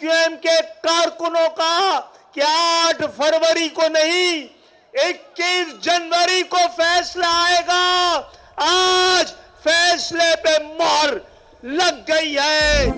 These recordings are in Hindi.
एमक्यूएम के कारकुनों का कि 8 फरवरी को नहीं 21 जनवरी को फैसला आएगा। आज फैसले पे मोहर लग गई है।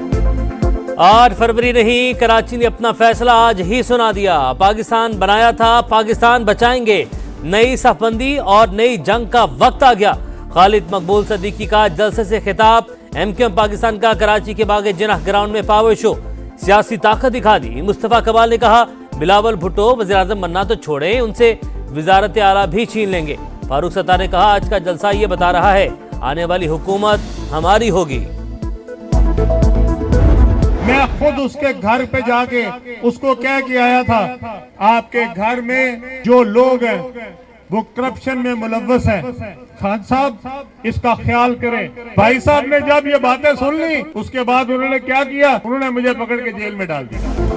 8 फरवरी नहीं, कराची ने अपना फैसला आज ही सुना दिया। पाकिस्तान बनाया था, पाकिस्तान बचाएंगे। नई सफबंदी और नई जंग का वक्त आ गया। खालिद मकबूल सदीकी का जलसे से खिताब। एमक्यूएम पाकिस्तान का कराची के बागे जिनाह ग्राउंड में पावर शो, सियासी ताकत दिखा दी। मुस्तफा कमाल ने कहा बिलावल भुट्टो वज़ीर-ए-आज़म बनना तो छोड़े, उनसे वजारत आला भी छीन लेंगे। फारूक सत्तार ने कहा आज का जलसा ये बता रहा है आने वाली हुकूमत हमारी होगी। मैं खुद उसके घर पे जाके उसको कह के आया था, आपके घर में जो लोग हैं वो करप्शन में मुलव्वस है, खान साहब इसका ख्याल करें। भाई साहब ने जब ये बातें सुन ली उसके बाद उन्होंने क्या किया, उन्होंने मुझे पकड़ के जेल में डाल दिया।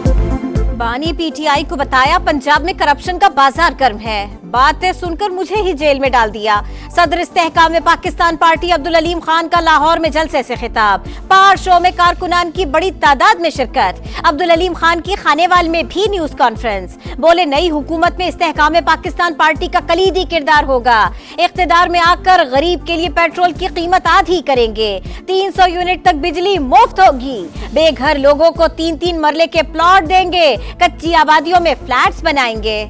बानी पीटीआई को बताया पंजाब में करप्शन का बाजार गर्म है, बातें सुनकर मुझे ही जेल में डाल दिया। सदर इस्तेहकाम में पाकिस्तान पार्टी अब्दुल अलीम खान का लाहौर में जलसे से खिताब। पावर शो में कारकुनान की बड़ी तादाद में शिरकत। अब्दुल अलीम खान की खानेवाल में भी न्यूज कॉन्फ्रेंस। बोले नई हुकूमत में इस्तेहकाम में पाकिस्तान पार्टी का कलीदी किरदार होगा। इख्तिदार में आकर गरीब के लिए पेट्रोल की कीमत आधी करेंगे। 300 यूनिट तक बिजली मुफ्त होगी। बेघर लोगों को 3-3 मरले के प्लॉट देंगे। कच्ची आबादियों में फ्लैट्स बनाएंगे।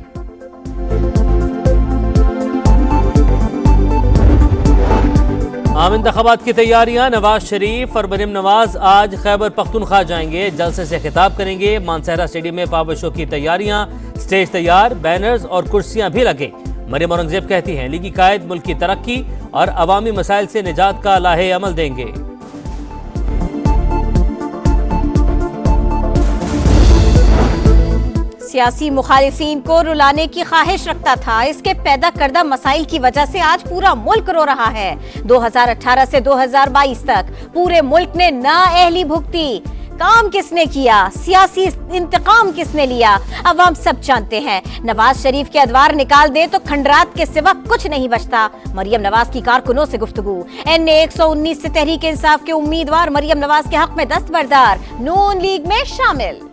आम इंतखाबात की तैयारियां। नवाज शरीफ और मरियम नवाज आज खैबर पख्तूनख्वा जाएंगे, जलसे से खिताब करेंगे। मानसहरा स्टेडियम में पावर शो की तैयारियां, स्टेज तैयार, बैनर्स और कुर्सियां भी लगे। मरियम औरंगजेब कहती हैं लीगी कायद मुल्क की तरक्की और अवामी मसाइल से निजात का लाहे अमल देंगे। सियासी मुखालिफिन को रुलाने की ख्वाहिश रखता था, इसके पैदा करदा मसाइल की वजह से आज पूरा मुल्क रो रहा है। 2018 से 2022 तक पूरे मुल्क ने नाअहली भुगती। काम किसने किया, सियासी इंतकाम किसने लिया, अवाम सब जानते हैं। नवाज शरीफ के अदवार निकाल दे तो खंडरात के सिवा कुछ नहीं बचता। मरियम नवाज की कारकुनों से गुफ्तगू। NA 119 से तहरीक इंसाफ के उम्मीदवार मरियम नवाज के हक में दस्तबरदार, नून लीग में शामिल।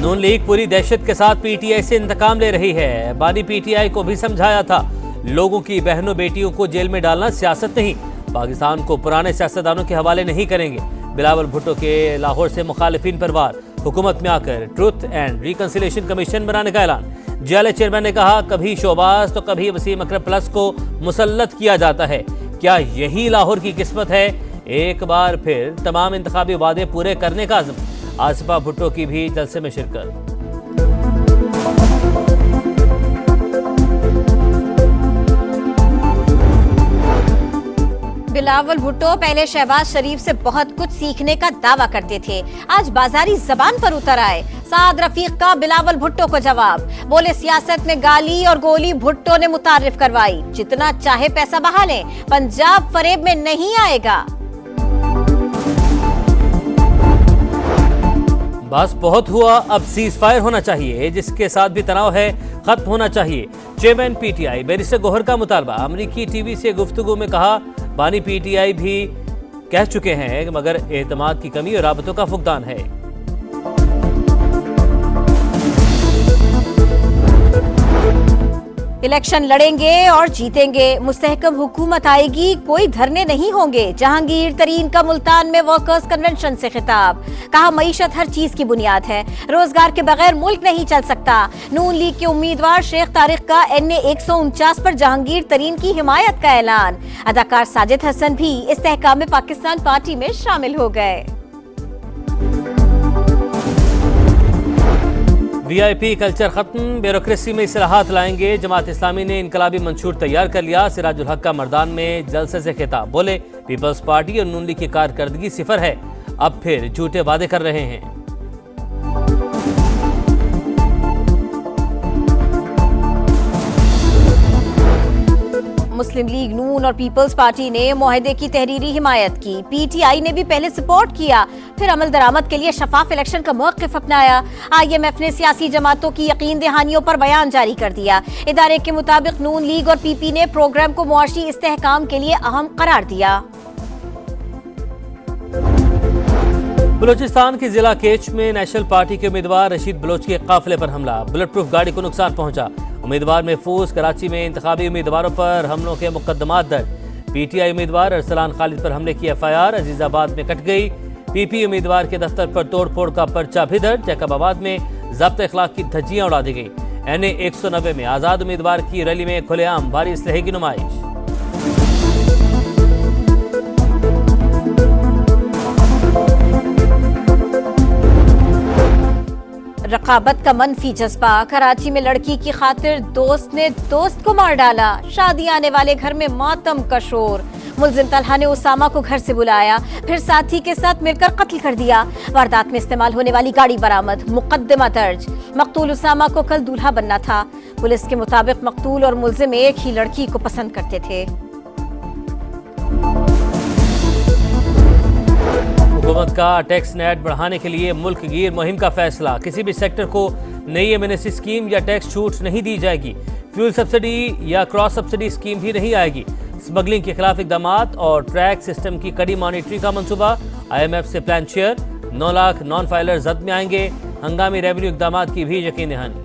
नून लीग पूरी दहशत के साथ पीटीआई से इंतकाम ले रही है। बानी पीटीआई को भी समझाया था लोगों की बहनों बेटियों को जेल में डालना सियासत नहीं, पाकिस्तान को पुराने सियासतदानों के हवाले नहीं करेंगे। बिलावल भुट्टो के लाहौर से मुखालिफिन पर वार। हुकूमत में आकर ट्रुथ एंड रिकंसिलिएशन कमीशन बनाने का ऐलान। JLA चेयरमैन ने कहा कभी शोबाज तो कभी वसीम अकरम प्लस को मुसल्लत किया जाता है। क्या यही लाहौर की किस्मत है? एक बार फिर तमाम इंतखाबी वादे पूरे करने का अज़्म। आसिफा भुट्टो की भी जलसे में शिरकत। बिलावल भुट्टो पहले शहबाज शरीफ से बहुत कुछ सीखने का दावा करते थे, आज बाजारी जबान पर उतर आए। साद रफीक का बिलावल भुट्टो को जवाब। बोले सियासत में गाली और गोली भुट्टो ने मुतारिफ करवाई। जितना चाहे पैसा बहा लें, पंजाब फरेब में नहीं आएगा। बस बहुत हुआ, अब सीज फायर होना चाहिए। जिसके साथ भी तनाव है खत्म होना चाहिए। चेयरमैन पीटीआई बैरिस्टर गौहर का मुतालबा। अमरीकी टीवी से गुफ्तगू में कहा बानी पीटीआई भी कह चुके हैं मगर एतमाद की कमी और राबतों का फुकदान है। इलेक्शन लड़ेंगे और जीतेंगे, मुस्तहकम हुकूमत आएगी, कोई धरने नहीं होंगे। जहांगीर तरीन का मुल्तान में वर्कर्स कन्वेंशन से खिताब। कहा मईशत हर चीज की बुनियाद है, रोजगार के बगैर मुल्क नहीं चल सकता। नून लीग के उम्मीदवार शेख तारिक का NA 149 पर जहांगीर तरीन की हिमायत का ऐलान। अदाकार साजिद हसन भी इस्तेहकाम में पाकिस्तान पार्टी में शामिल हो गए। VIP कल्चर खत्म, ब्यूरोक्रेसी में इस्लाहात लाएंगे। जमात इस्लामी ने इनकलाबी मंशूर तैयार कर लिया। सिराजुल हक का मर्दान में जलसे से खिताब। बोले पीपल्स पार्टी और नून लीग की कारकर्दगी सिफर है, अब फिर झूठे वादे कर रहे हैं। मुस्लिम लीग नून और पीपल्स पार्टी ने मुआहदे की तहरीरी हिमायत की। PTI ने भी पहले सपोर्ट किया, फिर अमल दरामद के लिए शफाफ इलेक्शन का मौक़िफ़ अपनाया। IMF ने सियासी जमातों की यकीन दहानियों पर बयान जारी कर दिया। इदारे के मुताबिक नून लीग और PP ने प्रोग्राम को मुआशी इस्तेहकाम के लिए अहम करार दिया। बलूचिस्तान के जिला केच में नेशनल पार्टी के उम्मीदवार रशीद बलोच के काफिले पर हमला, बुलेट प्रूफ गाड़ी को नुकसान पहुंचा। उम्मीदवार महफूज। कराची में इंतखाबी उम्मीदवारों पर हमलों के मुकदमात दर्ज। पीटीआई उम्मीदवार अरसलान खालिद पर हमले की एफआईआर अजीजाबाद में कट गई। पीपी उम्मीदवार के दफ्तर पर तोड़फोड़ का पर्चा भी दर्ज। जैकबाबाद में ज़ब्त अखलाक की धज्जियां उड़ा दी गई। NA 190 में आज़ाद उम्मीदवार की रैली में खुलेआम भारी असलहे की नुमाइश। रकाबत का मनफी जज्बा। कराची में लड़की की खातिर दोस्त ने दोस्त को मार डाला। शादी आने वाले घर में मातम का शोर। मुलजिम तलहा ने उसामा को घर से बुलाया, फिर साथी के साथ मिलकर कत्ल कर दिया। वारदात में इस्तेमाल होने वाली गाड़ी बरामद। मुकदमा दर्ज। मकतूल उसामा को कल दूल्हा बनना था। पुलिस के मुताबिक मकतूल और मुलजिम एक ही लड़की को पसंद करते थे। हुकूमत का टैक्स नेट बढ़ाने के लिए मुल्क गिर मुहिम का फैसला। किसी भी सेक्टर को नई एमएनएससी स्कीम या टैक्स छूट नहीं दी जाएगी। फ्यूल सब्सिडी या क्रॉस सब्सिडी स्कीम भी नहीं आएगी। स्मगलिंग के खिलाफ इकदामात और ट्रैक सिस्टम की कड़ी मॉनिटरिंग का मंसूबा। IMF से plan share. 9 lakh non filer जद में आएंगे। हंगामी रेवेन्यू इकदामात की भी यकीन दहानी।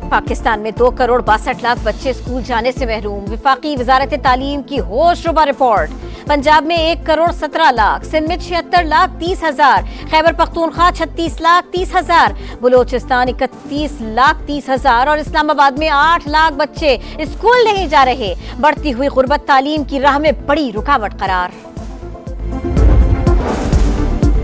पाकिस्तान में 2 करोड़ 62 लाख बच्चे स्कूल जाने से महरूम। विफाकी वजारत तालीम की होशरुबा रिपोर्ट। पंजाब में 1 करोड़ 17 लाख, सिंध में 76 लाख 30 हजार, खैबर पख्तूनख्वा 36 लाख 30 हजार, बलूचिस्तान 31 लाख 30 हजार और इस्लामाबाद में 8 लाख बच्चे स्कूल नहीं जा रहे। बढ़ती हुई गुर्बत तालीम की राह में बड़ी रुकावट करार।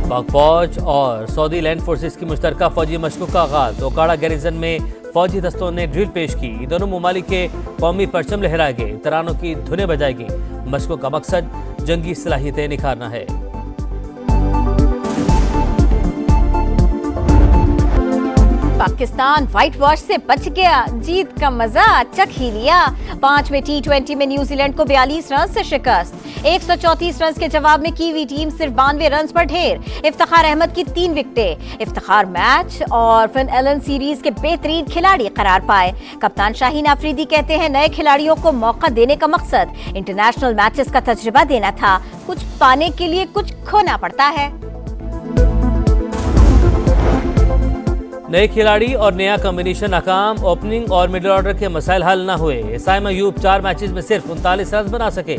पाक फौज और सऊदी लैंड फोर्सेस की मुश्तरका फौजी मशकों का आगाज। ओकाड़ा गैरिजन में फौजी दस्तों ने ड्रिल पेश की। दोनों ममालिक के कौमी परचम लहराए गए। तरानों की धुनें बजाई गई। मशकों का मकसद जंगी सलाहियतें निखारना है। पाकिस्तान व्हाइट वॉश से बच गया। जीत का मजा चख ही लिया। 5वें T20 में न्यूजीलैंड को 42 रन से शिकस्त। 134 रन के जवाब में कीवी टीम सिर्फ 92 रन पर ढेर। इफ्तिखार अहमद की 3 विकेटें। इफ्तिखार मैच और फिन एलन सीरीज के बेहतरीन खिलाड़ी करार पाए। कप्तान शाहीन आफरीदी कहते हैं नए खिलाड़ियों को मौका देने का मकसद इंटरनेशनल मैचेस का तजुर्बा देना था। कुछ पाने के लिए कुछ खोना पड़ता है। नए खिलाड़ी और नया कॉम्बिनेशन नाकाम। ओपनिंग और मिडिल ऑर्डर के मसाइल हल न हुए। साइम अयूब 4 मैचेस में सिर्फ 39 रन बना सके।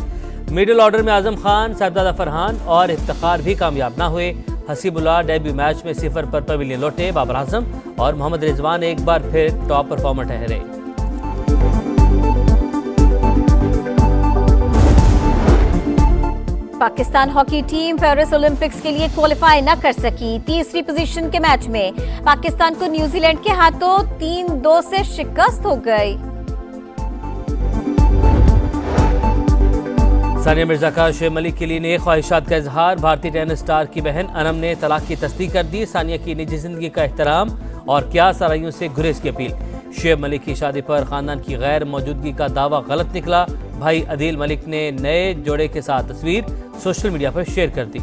मिडिल ऑर्डर में आजम खान, साहिबजादा फरहान और इफ्तिखार भी कामयाब न हुए। हसीबुल्लाह डेब्यू मैच में 0 पर पवेलियन लौटे। बाबर आजम और मोहम्मद रिजवान एक बार फिर टॉप परफॉर्मर ठहरे। Pakistan hockey team Paris Olympics के लिए क्वालिफाई न कर सकी। तीसरी पोजीशन के मैच में पाकिस्तान को न्यूजीलैंड के हाथों 3-2 से शिकस्त हो गई। सानिया मिर्जा का शुएब मलिक के लिए नए ख्वाहिशात का इजहार। भारतीय टेनिस स्टार की बहन अनम ने तलाक की तस्दीक कर दी। सानिया की निजी जिंदगी का एहतराम और क्या साराइयों से गुरेज की अपील। शुएब मलिक की शादी पर खानदान की गैर मौजूदगी का दावा गलत निकला। भाई अदील मलिक ने नए जोड़े के साथ तस्वीर सोशल मीडिया पर शेयर कर दी।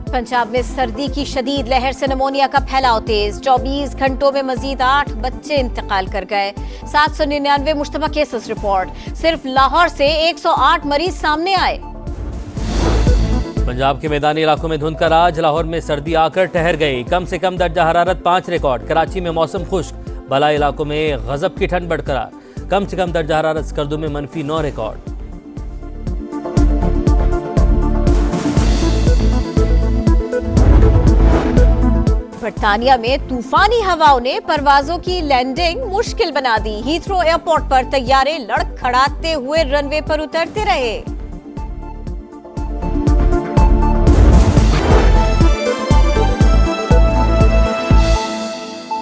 पंजाब में सर्दी की शदीद लहर से निमोनिया का फैलाव तेज। 24 घंटों में मजीद 8 बच्चे इंतकाल कर गए। 799 मुश्तबा केसेस रिपोर्ट। सिर्फ लाहौर से 108 मरीज सामने आए। पंजाब के मैदानी इलाकों में धुंध का राज। लाहौर में सर्दी आकर ठहर गई। कम से कम दर्जा हरारत 5 रिकॉर्ड। कराची में मौसम खुश्क। बलाई इलाकों में गजब की ठंड बरकरार। कम से कम दर्जा हरारत स्कर्दू में -9 रिकॉर्ड। बरतानिया में तूफानी हवाओं ने परवाजों की लैंडिंग मुश्किल बना दी। हीथ्रो एयरपोर्ट पर तैयारे लड़खड़ाते हुए रनवे पर उतरते रहे।